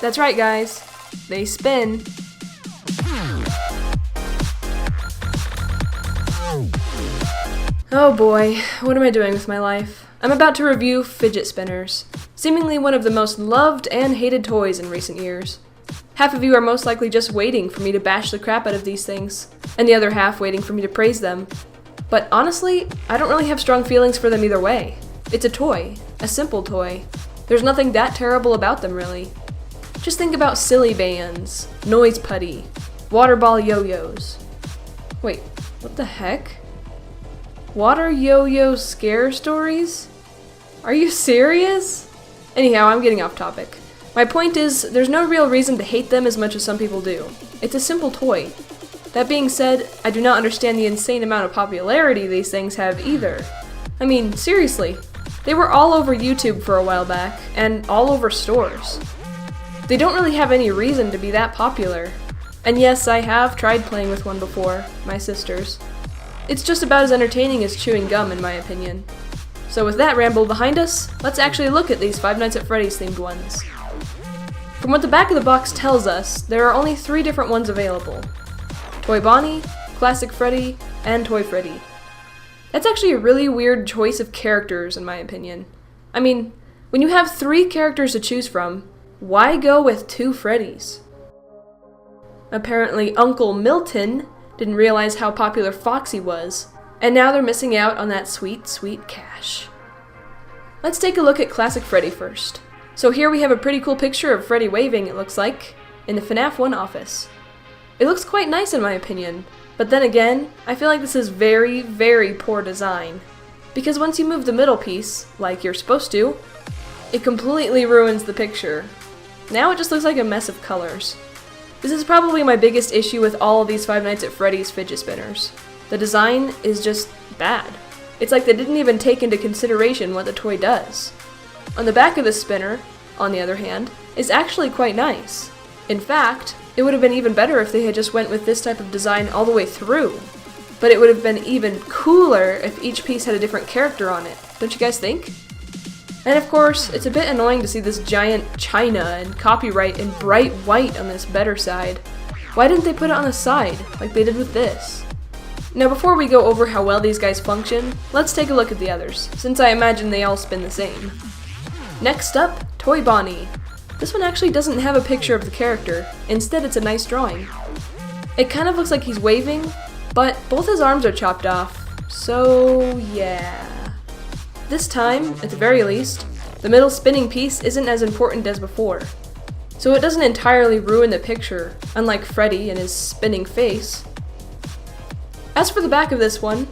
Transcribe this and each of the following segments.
That's right, guys. They spin. Oh boy, what am I doing with my life? I'm about to review fidget spinners, seemingly one of the most loved and hated toys in recent years. Half of you are most likely just waiting for me to bash the crap out of these things, and the other half waiting for me to praise them. But honestly, I don't really have strong feelings for them either way. It's a toy, a simple toy. There's nothing that terrible about them, really. Just think about silly bands, noise putty, water ball yo-yos. Wait, what the heck? Water yo-yo scare stories? Are you serious? Anyhow, I'm getting off topic. My point is, there's no real reason to hate them as much as some people do. It's a simple toy. That being said, I do not understand the insane amount of popularity these things have either. I mean, seriously, they were all over YouTube for a while back, and all over stores. They don't really have any reason to be that popular. And yes, I have tried playing with one before, my sister's. It's just about as entertaining as chewing gum, in my opinion. So with that ramble behind us, let's actually look at these Five Nights at Freddy's themed ones. From what the back of the box tells us, there are only 3 different ones available. Toy Bonnie, Classic Freddy, and Toy Freddy. That's actually a really weird choice of characters, in my opinion. I mean, when you have 3 characters to choose from, why go with 2 Freddys? Apparently Uncle Milton didn't realize how popular Foxy was, and now they're missing out on that sweet, sweet cash. Let's take a look at Classic Freddy first. So here we have a pretty cool picture of Freddy waving, it looks like, in the FNAF 1 office. It looks quite nice in my opinion, but then again, I feel like this is very, very poor design. Because once you move the middle piece, like you're supposed to, it completely ruins the picture. Now it just looks like a mess of colors. This is probably my biggest issue with all of these Five Nights at Freddy's fidget spinners. The design is just bad. It's like they didn't even take into consideration what the toy does. On the back of the spinner, on the other hand, is actually quite nice. In fact, it would have been even better if they had just went with this type of design all the way through. But it would have been even cooler if each piece had a different character on it. Don't you guys think? And of course, it's a bit annoying to see this giant China and copyright in bright white on this better side. Why didn't they put it on the side, like they did with this? Now before we go over how well these guys function, let's take a look at the others, since I imagine they all spin the same. Next up, Toy Bonnie. This one actually doesn't have a picture of the character, instead it's a nice drawing. It kind of looks like he's waving, but both his arms are chopped off, so yeah. This time, at the very least, the middle spinning piece isn't as important as before. So it doesn't entirely ruin the picture, unlike Freddy and his spinning face. As for the back of this one,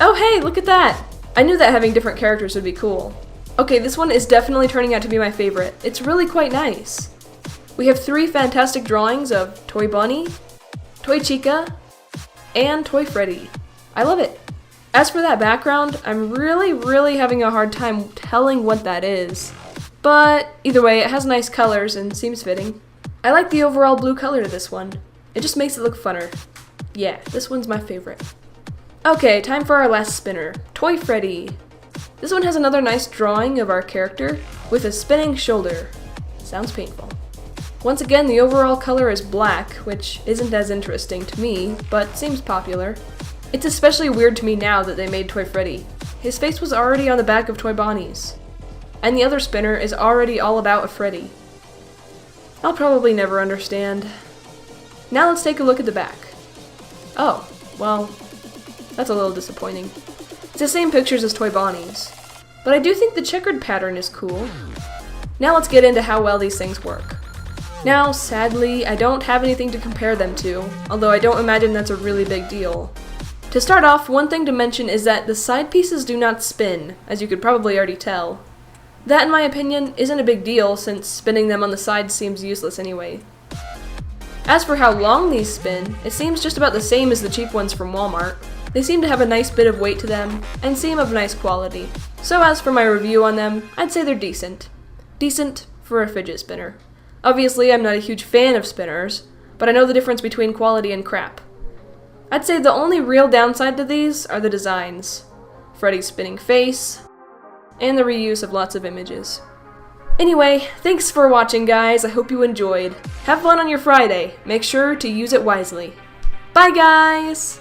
oh hey, look at that! I knew that having different characters would be cool. Okay, this one is definitely turning out to be my favorite. It's really quite nice. We have 3 fantastic drawings of Toy Bonnie, Toy Chica, and Toy Freddy. I love it. As for that background, I'm really having a hard time telling what that is. But either way, it has nice colors and seems fitting. I like the overall blue color to this one. It just makes it look funner. Yeah, this one's my favorite. Okay, time for our last spinner, Toy Freddy. This one has another nice drawing of our character with a spinning shoulder. Sounds painful. Once again, the overall color is black, which isn't as interesting to me, but seems popular. It's especially weird to me now that they made Toy Freddy. His face was already on the back of Toy Bonnie's. And the other spinner is already all about a Freddy. I'll probably never understand. Now let's take a look at the back. Oh, well, that's a little disappointing. It's the same pictures as Toy Bonnie's, but I do think the checkered pattern is cool. Now let's get into how well these things work. Now, sadly, I don't have anything to compare them to, although I don't imagine that's a really big deal. To start off, one thing to mention is that the side pieces do not spin, as you could probably already tell. That, in my opinion, isn't a big deal since spinning them on the sides seems useless anyway. As for how long these spin, it seems just about the same as the cheap ones from Walmart. They seem to have a nice bit of weight to them, and seem of nice quality. So as for my review on them, I'd say they're decent. Decent for a fidget spinner. Obviously, I'm not a huge fan of spinners, but I know the difference between quality and crap. I'd say the only real downside to these are the designs. Freddy's spinning face, and the reuse of lots of images. Anyway, thanks for watching, guys. I hope you enjoyed. Have fun on your Friday. Make sure to use it wisely. Bye, guys!